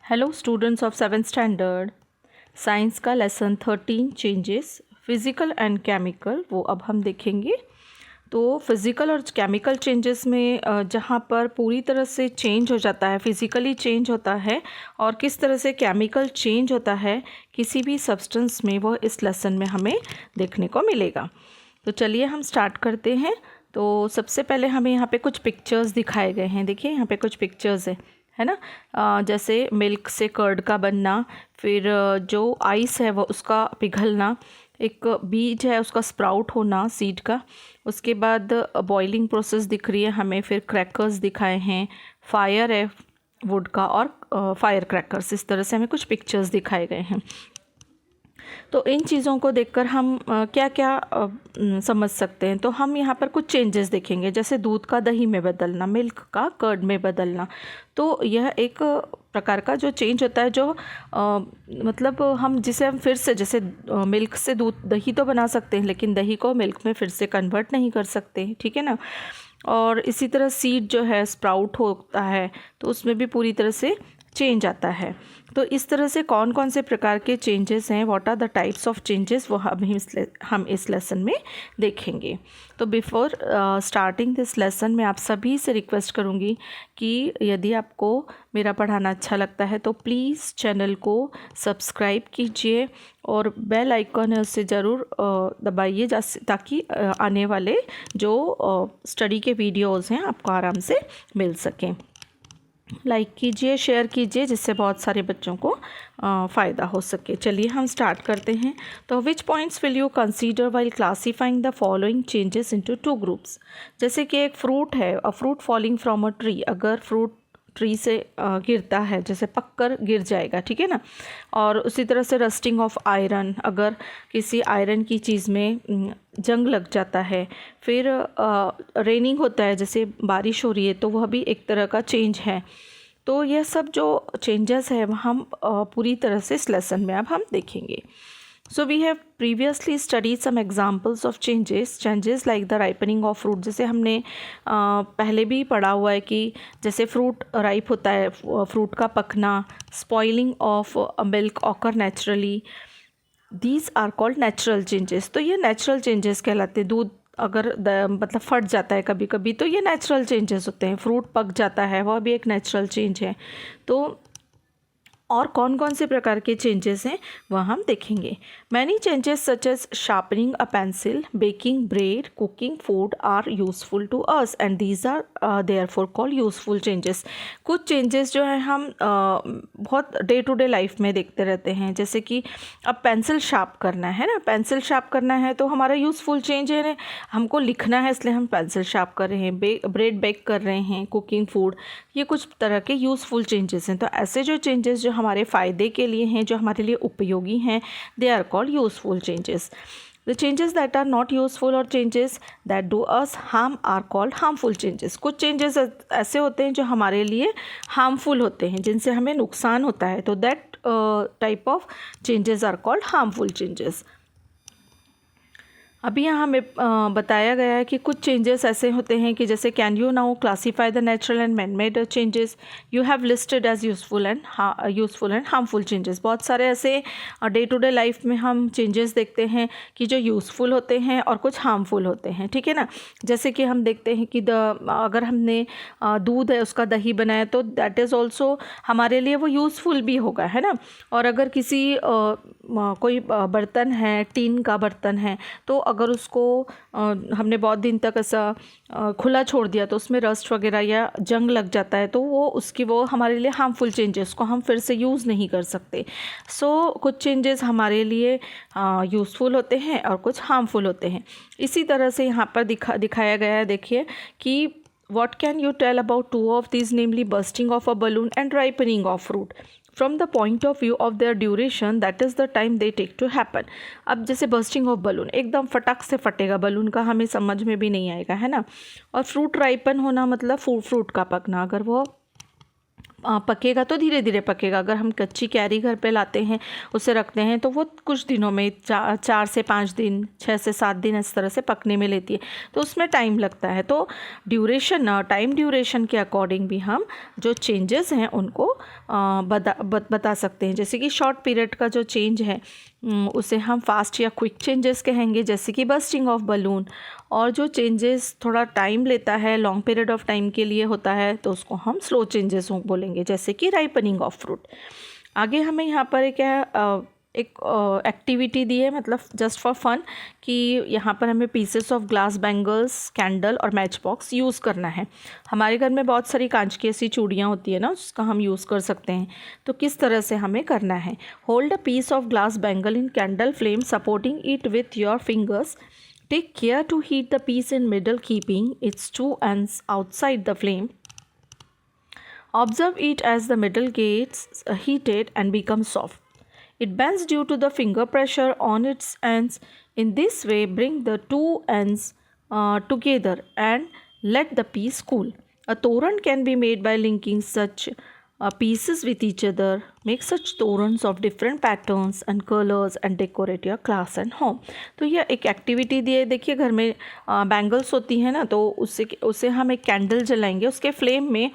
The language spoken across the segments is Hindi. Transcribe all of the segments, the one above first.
Hello students of 7th standard. Science का lesson 13 changes physical and chemical, वो अब हम देखेंगे। तो फिज़िकल और केमिकल चेंजेस में जहाँ पर पूरी तरह से चेंज हो जाता है, फिज़िकली चेंज होता है और किस तरह से केमिकल चेंज होता है किसी भी सब्सटेंस में, वो इस लेसन में हमें देखने को मिलेगा। तो चलिए हम स्टार्ट करते हैं। तो सबसे पहले हमें यहाँ पे कुछ पिक्चर्स दिखाए गए हैं। देखिए यहाँ पे कुछ पिक्चर्स है ना। जैसे मिल्क से कर्ड का बनना, फिर जो आइस है वो उसका पिघलना, एक बीज है उसका स्प्राउट होना सीड का, उसके बाद बॉइलिंग प्रोसेस दिख रही है हमें, फिर क्रैकर्स दिखाए हैं, फायर है वुड का और फायर क्रैकर्स। इस तरह से हमें कुछ पिक्चर्स दिखाए गए हैं। तो इन चीज़ों को देखकर हम क्या क्या समझ सकते हैं। तो हम यहाँ पर कुछ चेंजेस देखेंगे, जैसे दूध का दही में बदलना, मिल्क का कर्ड में बदलना। तो यह एक प्रकार का जो चेंज होता है, जो मतलब हम जिसे हम फिर से, जैसे मिल्क से दूध दही तो बना सकते हैं, लेकिन दही को मिल्क में फिर से कन्वर्ट नहीं कर सकते, ठीक है ना। और इसी तरह सीड जो है स्प्राउट होता है, तो उसमें भी पूरी तरह से चेंज आता है। तो इस तरह से कौन कौन से प्रकार के चेंजेस हैं, what are the types of changes, वो हम इस लेसन में देखेंगे। तो बिफोर स्टार्टिंग दिस लेसन मैं आप सभी से रिक्वेस्ट करूँगी कि यदि आपको मेरा पढ़ाना अच्छा लगता है तो प्लीज़ चैनल को सब्सक्राइब कीजिए और बेल आइकन है उससे ज़रूर दबाइए, ताकि आने वाले जो स्टडी के वीडियोज़ हैं आपको आराम से मिल सकें। लाइक कीजिए, शेयर कीजिए, जिससे बहुत सारे बच्चों को फ़ायदा हो सके। चलिए हम स्टार्ट करते हैं। तो which points will you consider while classifying the following changes into 2 groups. जैसे कि एक फ्रूट है, a fruit falling from a tree, अगर फ्रूट ट्री से गिरता है, जैसे पककर गिर जाएगा, ठीक है ना। और उसी तरह से रस्टिंग ऑफ आयरन, अगर किसी आयरन की चीज़ में जंग लग जाता है। फिर रेनिंग होता है, जैसे बारिश हो रही है, तो वह भी एक तरह का चेंज है। तो यह सब जो चेंजेस है हम पूरी तरह से इस लेसन में अब हम देखेंगे। So we have previously studied some examples of changes like the ripening of fruit। जैसे हमने पहले भी पढ़ा हुआ है कि जैसे फ्रूट राइप होता है, फ्रूट का पकना, spoiling of milk occur naturally, these are called natural changes. तो ये नेचुरल चेंजेस कहलाते हैं। दूध अगर मतलब फट जाता है कभी कभी, तो ये नेचुरल चेंजेस होते हैं। फ्रूट पक जाता है, वह भी एक नेचुरल चेंज है। तो और कौन कौन से प्रकार के चेंजेस हैं वह हम देखेंगे। Many changes such as sharpening a pencil, baking bread, cooking food are useful to us and these are therefore called useful changes. कुछ चेंजेस जो है हम बहुत डे टू डे लाइफ में देखते रहते हैं, जैसे कि अब पेंसिल शार्प करना है ना, पेंसिल शार्प करना है तो हमारा यूज़फुल चेंज है, हमको लिखना है इसलिए हम पेंसिल शार्प कर रहे हैं, ब्रेड बेक कर रहे हैं, कुकिंग फूड, ये कुछ तरह के यूज़फुल चेंजेस हैं। तो ऐसे जो चेंजेस जो हमारे फ़ायदे के लिए हैं, जो हमारे लिए उपयोगी हैं, they are called useful changes. The changes that are not useful और changes that do us harm are called harmful changes. कुछ चेंजेस ऐसे होते हैं जो हमारे लिए हार्मफुल होते हैं, जिनसे हमें नुकसान होता है, तो that type of changes are called harmful changes. अभी यहाँ हमें बताया गया है कि कुछ चेंजेस ऐसे होते हैं कि जैसे can you now classify the natural and man made changes you have listed as useful and harmful changes. बहुत सारे ऐसे डे टू डे लाइफ में हम चेंजेस देखते हैं कि जो यूज़फुल होते हैं और कुछ हार्मफुल होते हैं, ठीक है ना। जैसे कि हम देखते हैं कि अगर हमने दूध है उसका दही बनाया तो दैट इज़ ऑल्सो हमारे लिए वो यूज़फुल भी होगा, है ना। और अगर किसी कोई बर्तन है, टीन का बर्तन है, तो अगर उसको हमने बहुत दिन तक ऐसा खुला छोड़ दिया तो उसमें रस्ट वगैरह या जंग लग जाता है, तो वो हमारे लिए हार्मफुल चेंजेस को हम फिर से यूज़ नहीं कर सकते। सो कुछ चेंजेस हमारे लिए यूज़फुल होते हैं और कुछ हार्मफुल होते हैं। इसी तरह से यहाँ पर दिखाया गया है, देखिए कि what can you tell about two of these, namely bursting of a balloon and ripening of fruit from the point of view of their duration, that is the time they take to happen। अब जैसे बर्स्टिंग ऑफ बलून, एकदम फटक से फटेगा बलून का, हमें समझ में भी नहीं आएगा, है ना। और फ्रूट राइपन होना मतलब फ्रूट का पकना, अगर वो पकेगा तो धीरे धीरे पकेगा। अगर हम कच्ची कैरी घर पे लाते हैं, उसे रखते हैं, तो वो कुछ दिनों में 4 से 5 दिन, 6 से 7 दिन इस तरह से पकने में लेती है, तो उसमें टाइम लगता है। तो टाइम ड्यूरेशन के अकॉर्डिंग भी हम जो चेंजेस हैं उनको बता सकते हैं। जैसे कि शॉर्ट पीरियड का जो चेंज है उसे हम फास्ट या क्विक चेंजेस कहेंगे, जैसे कि बस्टिंग ऑफ बलून। और जो चेंजेस थोड़ा टाइम लेता है, लॉन्ग पीरियड ऑफ टाइम के लिए होता है, तो उसको हम स्लो चेंजेस बोलेंगे, जैसे कि राइपनिंग ऑफ फ्रूट। आगे हमें यहाँ पर एक एक्टिविटी दी है, मतलब जस्ट फॉर फन, कि यहाँ पर हमें pieces of glass bangles, candle और मैच बॉक्स यूज़ करना है। हमारे घर में बहुत सारी कांच की ऐसी चूड़ियाँ होती है ना, उसका हम यूज़ कर सकते हैं। तो किस तरह से हमें करना है? Hold a piece of glass bangle in candle flame, supporting it with your fingers. Take care to heat the piece in middle, keeping its two ends outside the flame. Observe it as the middle gets heated and becomes soft. It bends due to the finger pressure on its ends. In this way, bring the two ends together and let the piece cool. A toran can be made by linking such pieces with each other. Make such torans of different patterns and colors and decorate your class and home. तो यह एक एक्टिविटी दी है। देखिए, घर में बैंगल्स होती हैं ना, तो उससे हम एक कैंडल जलाएंगे, उसके फ्लेम में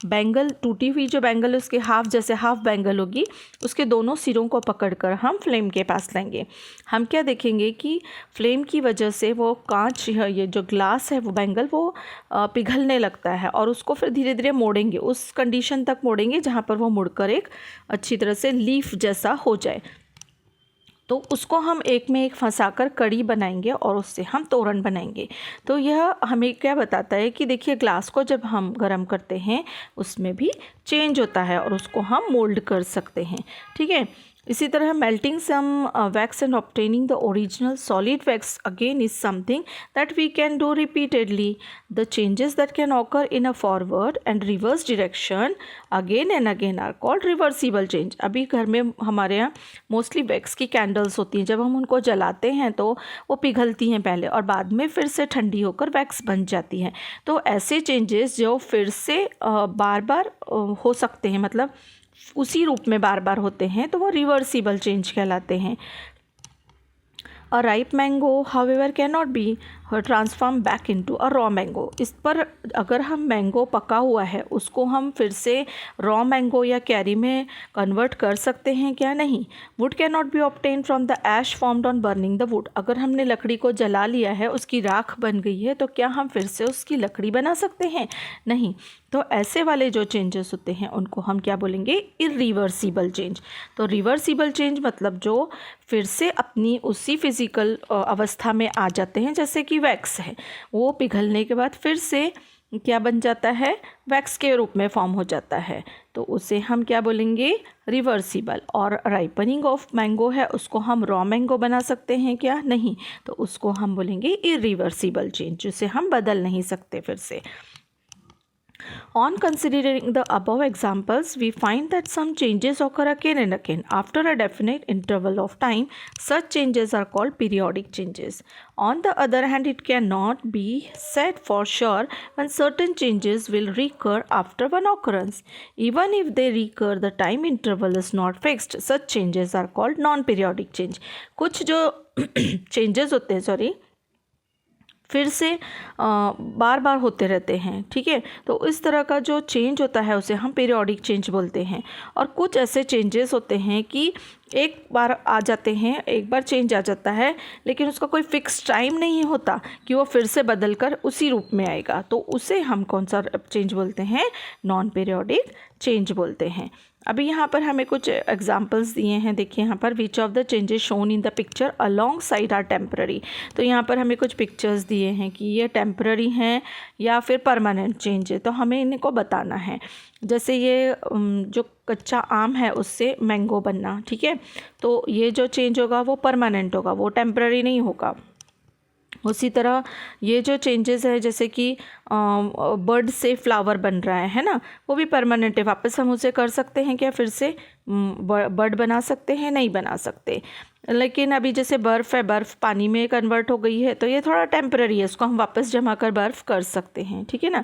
बैंगल, टूटी हुई जो बैंगल है उसके जैसे हाफ बैंगल होगी, उसके दोनों सिरों को पकड़कर हम फ्लेम के पास लाएंगे। हम क्या देखेंगे कि फ्लेम की वजह से वो कांच, ये जो ग्लास है, वो बैंगल वो पिघलने लगता है, और उसको फिर धीरे धीरे मोड़ेंगे, उस कंडीशन तक मोड़ेंगे जहाँ पर वो मुड़कर एक अच्छी तरह से लीफ जैसा हो जाए। तो उसको हम एक में एक फंसाकर कड़ी बनाएंगे और उससे हम तोरण बनाएंगे। तो यह हमें क्या बताता है कि देखिए, ग्लास को जब हम गर्म करते हैं उसमें भी चेंज होता है और उसको हम मोल्ड कर सकते हैं। ठीक है। इसी तरह melting some wax and obtaining the original solid wax again is something that we can do repeatedly. The changes that can occur in a forward and reverse direction again and again are called reversible change. अभी घर में हमारे यहाँ मोस्टली वैक्स की कैंडल्स होती हैं, जब हम उनको जलाते हैं तो वो पिघलती हैं पहले और बाद में फिर से ठंडी होकर वैक्स बन जाती हैं. तो ऐसे चेंजेस जो फिर से बार बार हो सकते हैं, मतलब उसी रूप में बार बार होते हैं, तो वो रिवर्सिबल चेंज कहलाते हैं. A ripe mango however can not be transform back into a raw mango. इस पर अगर हम मैंगो पका हुआ है उसको हम फिर से रॉ मैंगो या कैरी में कन्वर्ट कर सकते हैं क्या? नहीं. Wood can not be obtain from the ash formed on burning the wood. अगर हमने लकड़ी को जला लिया है, उसकी राख बन गई है, तो क्या हम फिर से उसकी लकड़ी बना सकते हैं? नहीं. तो ऐसे वाले जो चेंजेस होते हैं उनको हम क्या बोलेंगे? Irreversible change. तो रिवर्सिबल चेंज मतलब जो फिर से अपनी उसी फिजिकल अवस्था में आ जाते हैं, जैसे कि वैक्स है, वो पिघलने के बाद फिर से क्या बन जाता है? वैक्स के रूप में फॉर्म हो जाता है, तो उसे हम क्या बोलेंगे? रिवर्सिबल. और राइपनिंग ऑफ मैंगो है, उसको हम रॉ मैंगो बना सकते हैं क्या? नहीं. तो उसको हम बोलेंगे इरिवर्सिबल चेंज, जिसे हम बदल नहीं सकते फिर से. On considering the above examples, we find that some changes occur again and again after a definite interval of time. Such changes are called periodic changes. On the other hand, it cannot be said for sure when certain changes will recur after one occurrence. Even if they recur, the time interval is not fixed. Such changes are called non-periodic change. कुछ जो changes होते हैं, फिर से बार बार होते रहते हैं. ठीक है. तो इस तरह का जो चेंज होता है उसे हम पीरियोडिक चेंज बोलते हैं. और कुछ ऐसे चेंजेस होते हैं कि एक बार आ जाते हैं, एक बार चेंज आ जाता है, लेकिन उसका कोई फिक्स टाइम नहीं होता कि वो फिर से बदल कर उसी रूप में आएगा. तो उसे हम कौन सा चेंज बोलते हैं? नॉन पीरियोडिक चेंज बोलते हैं. अभी यहाँ पर हमें कुछ एग्जांपल्स दिए हैं. देखिए यहाँ पर which of the changes shown in the picture alongside are temporary. तो यहाँ पर हमें कुछ पिक्चर्स दिए हैं कि ये टेम्पररी हैं या फिर परमानेंट चेंज है, तो हमें इनको बताना है. जैसे ये जो कच्चा आम है उससे मैंगो बनना, ठीक है, तो ये जो चेंज होगा वो परमानेंट होगा, वो टेम्पररी नहीं होगा. उसी तरह ये जो चेंजेस है, जैसे कि बर्ड से फ्लावर बन रहा है ना, वो भी परमानेंट है, वापस हम उसे कर सकते हैं क्या, फिर से बर्ड बना सकते हैं, नहीं बना सकते। लेकिन अभी जैसे बर्फ़ है, बर्फ़ पानी में कन्वर्ट हो गई है, तो ये थोड़ा टेम्पररी है, इसको हम वापस जमा कर बर्फ़ कर सकते हैं, ठीक है ना।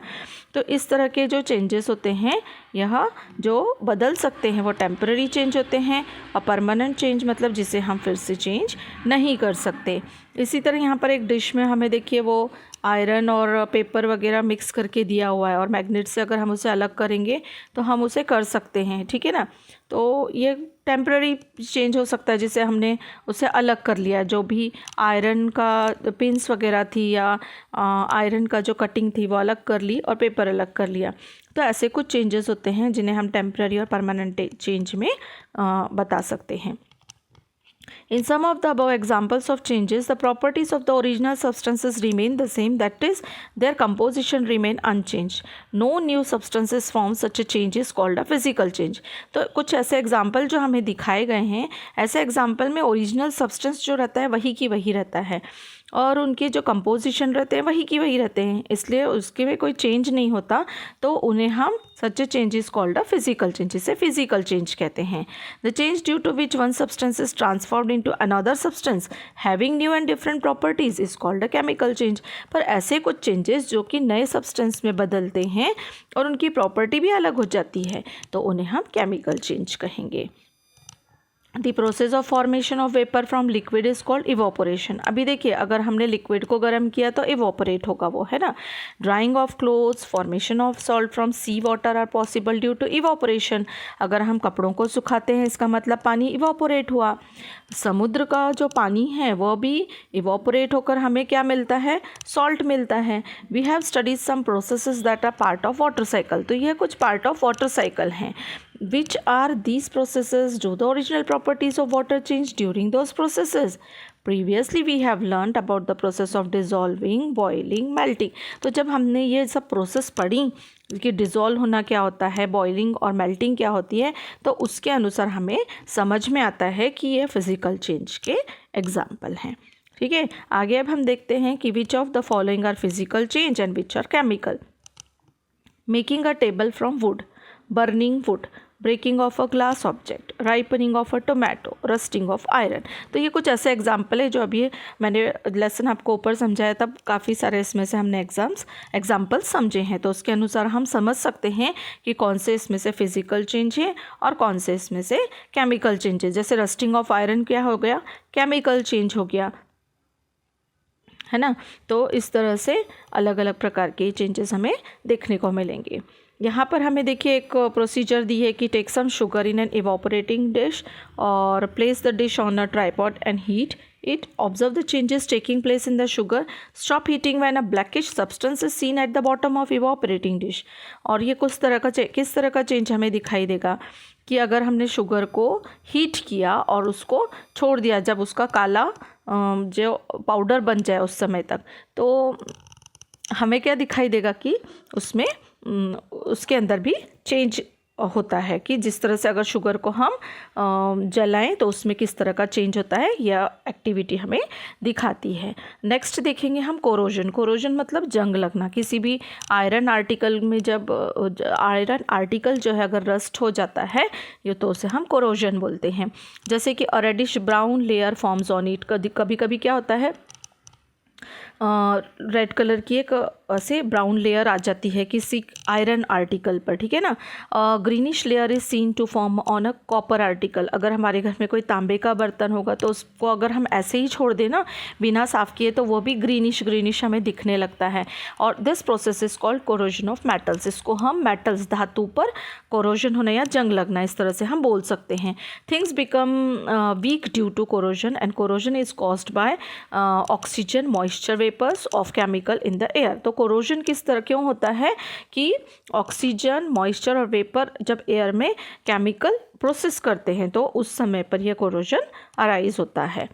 तो इस तरह के जो चेंजेस होते हैं, यह जो बदल सकते हैं वो टेम्पररी चेंज होते हैं, और परमानेंट चेंज मतलब जिसे हम फिर से चेंज नहीं कर सकते। इसी तरह यहाँ पर एक डिश में हमें देखिए वो आयरन और पेपर वगैरह मिक्स करके दिया हुआ है, और मैग्नेट से अगर हम उसे अलग करेंगे तो हम उसे कर सकते हैं, ठीक है ना। तो ये टेम्पररी चेंज हो सकता है, जिसे हमने उसे अलग कर लिया, जो भी आयरन का पिंस वगैरह थी या आयरन का जो कटिंग थी वो अलग कर ली और पेपर अलग कर लिया। तो ऐसे कुछ चेंजेस होते हैं जिन्हें हम टेम्पररी और परमानेंट चेंज में बता सकते हैं। In some of the above examples of changes, the properties of the original substances remain the same, that is, their composition remain unchanged. No new substances form, such a change is called a physical change. तो कुछ ऐसे एग्जाम्पल जो हमें दिखाए गए हैं, ऐसे एग्जाम्पल में ओरिजिनल सब्सटेंस जो रहता है वही की वही रहता है, और उनके जो कंपोजिशन रहते हैं वही की वही रहते हैं, इसलिए उसके में कोई चेंज नहीं होता, तो उन्हें हम such a change is called a physical change, इसे फिजिकल चेंज कहते हैं। The change due to which one substance is transformed into another substance having new and different properties is called a chemical change. पर ऐसे कुछ चेंजेस जो कि नए सब्सटेंस में बदलते हैं और उनकी प्रॉपर्टी भी अलग हो जाती है, तो उन्हें हम केमिकल चेंज कहेंगे। The process of formation of vapour from liquid is called evaporation. अभी देखिए, अगर हमने लिक्विड को गर्म किया तो इवोपोरेट होगा वो, है ना। Drying of clothes, formation of salt from sea water are possible due to evaporation. अगर हम कपड़ों को सुखाते हैं, इसका मतलब पानी इवोपोरेट हुआ। समुद्र का जो पानी है वो भी इवोपोरेट होकर हमें क्या मिलता है, सॉल्ट मिलता है। We have studies some processes that are part of water cycle. तो यह कुछ पार्ट ऑफ वाटर साइकिल हैं। Which are these processes? Do the original properties of water change during those processes? Previously we have learnt about the process of dissolving, boiling, melting. तो जब हमने ये सब प्रोसेस पढ़ी कि डिज़ोल्व होना क्या होता है, बॉइलिंग और मेल्टिंग क्या होती है, तो उसके अनुसार हमें समझ में आता है कि ये फिज़िकल चेंज के एग्जाम्पल हैं। ठीक है, आगे अब हम देखते हैं कि which of the following are physical change and which are chemical. Making a table from wood, burning wood, breaking of a glass object, ripening of a tomato, rusting of iron. तो ये कुछ ऐसे एग्जाम्पल है जो अभी मैंने लेसन आपको ऊपर समझाया, तब काफ़ी सारे इसमें से हमने एग्जाम्पल समझे हैं, तो उसके अनुसार हम समझ सकते हैं कि कौन से इसमें से फिजिकल चेंज है और कौन से इसमें से केमिकल चेंज है। जैसे रस्टिंग ऑफ आयरन क्या हो गया, केमिकल चेंज हो गया, है ना। तो इस तरह से अलग अलग प्रकार के चेंजेस हमें देखने को मिलेंगे। यहाँ पर हमें देखिए एक प्रोसीजर दी है कि take some sugar in an evaporating dish और place the dish on a tripod and heat it, observe the changes taking place in the sugar, stop heating when a blackish substance is seen at the bottom of evaporating dish. और ये किस तरह का चेंज हमें दिखाई देगा कि अगर हमने शुगर को हीट किया और उसको छोड़ दिया, जब उसका काला जो पाउडर बन जाए उस समय तक, तो हमें क्या दिखाई देगा कि उसमें उसके अंदर भी चेंज होता है, कि जिस तरह से अगर शुगर को हम जलाएं तो उसमें किस तरह का चेंज होता है, यह एक्टिविटी हमें दिखाती है। नेक्स्ट देखेंगे हम कोरोजन। कोरोजन मतलब जंग लगना। किसी भी आयरन आर्टिकल में जब आयरन आर्टिकल जो है अगर रस्ट हो जाता है ये, तो उसे हम कोरोजन बोलते हैं। जैसे कि a reddish brown layer forms on it. कभी कभी क्या होता है, रेड कलर की एक ऐसे ब्राउन लेयर आ जाती है किसी आयरन आर्टिकल पर, ठीक है ना। Greenish layer is seen to form on a copper article. अगर हमारे घर में कोई तांबे का बर्तन होगा तो उसको अगर हम ऐसे ही छोड़ दें ना बिना साफ़ किए, तो वो भी ग्रीनिश हमें दिखने लगता है। और this process is called corrosion of metals. इसको हम मेटल्स, धातु पर कोरोजन होना या जंग लगना, इस तरह से हम बोल सकते हैं। Things become weak due to corrosion and corrosion is caused by oxygen moisture vapours of chemical in the air. तो कोरोजन किस तरह क्यों होता है कि ऑक्सीजन, मॉइस्चर और वेपर जब एयर में केमिकल प्रोसेस करते हैं तो उस समय पर यह कोरोजन अराइज होता है।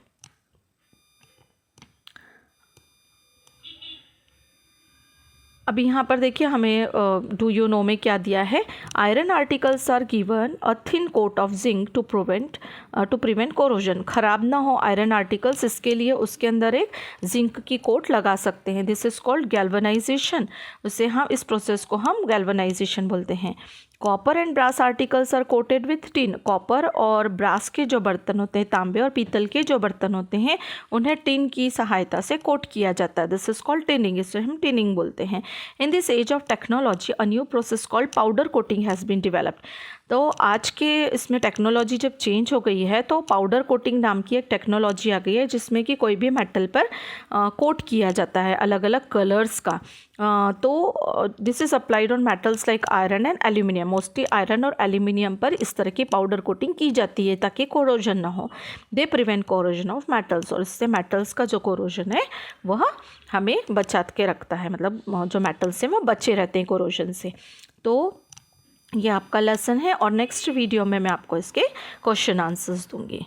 अभी यहाँ पर देखिए हमें डू यू नो में क्या दिया है, iron articles are given a thin coat of zinc to prevent corrosion. खराब ना हो आयरन आर्टिकल्स, इसके लिए उसके अंदर एक जिंक की कोट लगा सकते हैं। This is called galvanisation. उसे हम इस प्रोसेस को हम गैल्वनाइजेशन बोलते हैं। Copper and brass articles are coated with tin. Copper और ब्रास के जो बर्तन होते हैं, तांबे और पीतल के जो बर्तन होते हैं, उन्हें टिन की सहायता से कोट किया जाता है। दिस इज कॉल्ड टिनिंग, इसे हम टिनिंग बोलते हैं। In this age of technology a new process called powder coating has been developed. तो आज के इसमें टेक्नोलॉजी जब चेंज हो गई है तो पाउडर कोटिंग नाम की एक टेक्नोलॉजी आ गई है, जिसमें कि कोई भी मेटल पर कोट किया जाता है अलग अलग कलर्स का। तो this is applied on metals like iron and aluminium. Mostly iron और एल्यूमिनियम पर इस तरह की पाउडर कोटिंग की जाती है ताकि कोरोजन ना हो। They prevent corrosion of metals, और इससे मेटल्स का जो कोरोजन है वह हमें बचा के रखता है, मतलब जो मेटल्स हैं वो बचे रहते हैं कोरोजन से। तो ये आपका लेसन है और नेक्स्ट वीडियो में मैं आपको इसके क्वेश्चन आंसर्स दूंगी।